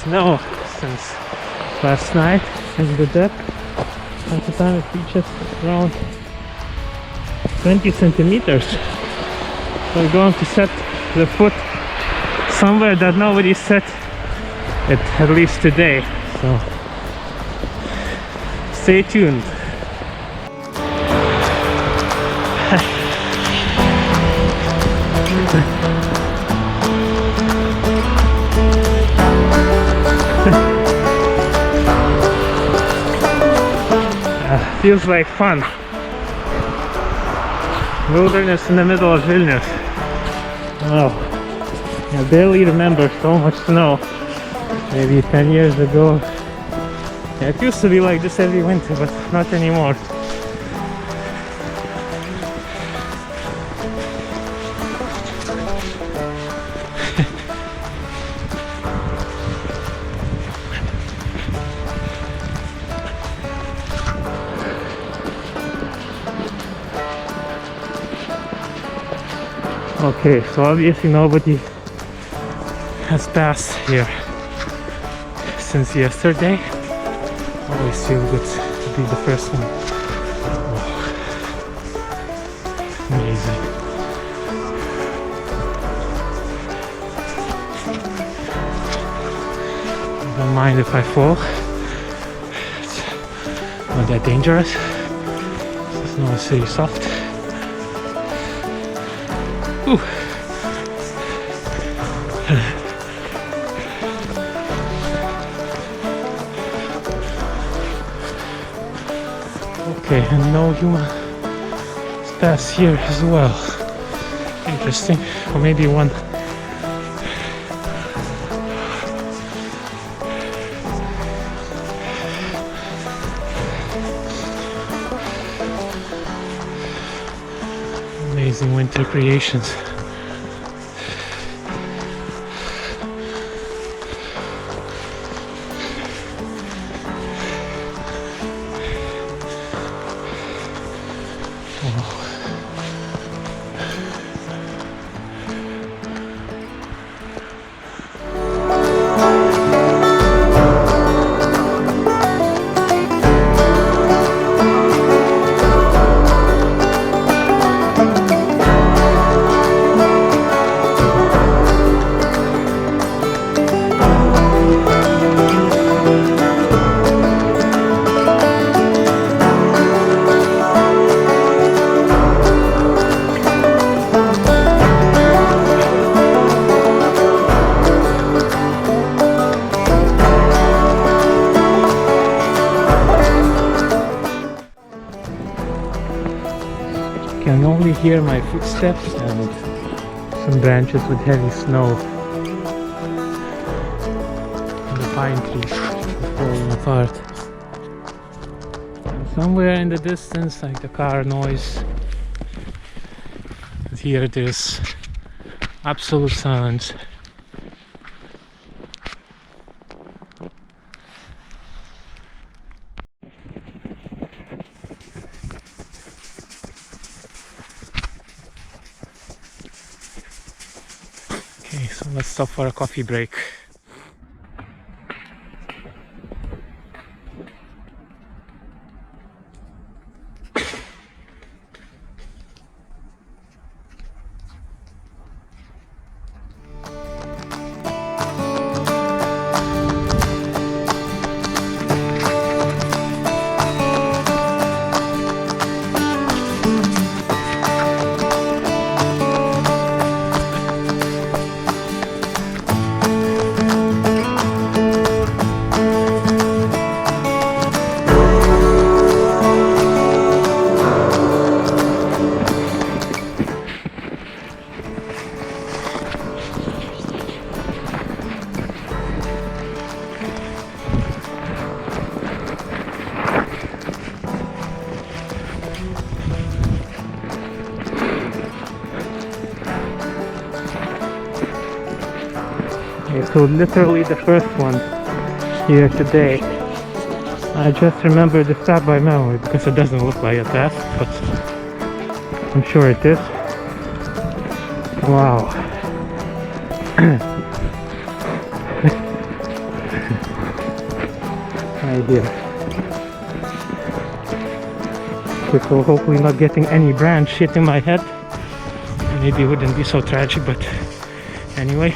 snow since last night, since the dip. At the time it reaches around 20 centimeters. So we're going to set the foot somewhere that nobody set it, at least today. So stay tuned. Feels like fun. Wilderness in the middle of Vilnius. Wow. I barely remember so much snow. Maybe 10 years ago. Yeah, it used to be like this every winter, but not anymore. Okay, so obviously nobody has passed here since yesterday. Always feel good to be the first one. Wow. Amazing. Don't mind if I fall. It's not that dangerous. It's not very soft. Ooh. Okay, and no human pass here as well. Interesting. Or maybe one. Amazing winter creations. Can only hear my footsteps and some branches with heavy snow. And the pine trees are falling apart. And somewhere in the distance, like the car noise, and here there's absolute silence. Okay, so let's stop for a coffee break. Okay, so literally the first one here today. I just remember the start by memory because it doesn't look like a test, but I'm sure it is. Wow. right here. Before hopefully not getting any branch hitting my head. Maybe it wouldn't be so tragic, but anyway.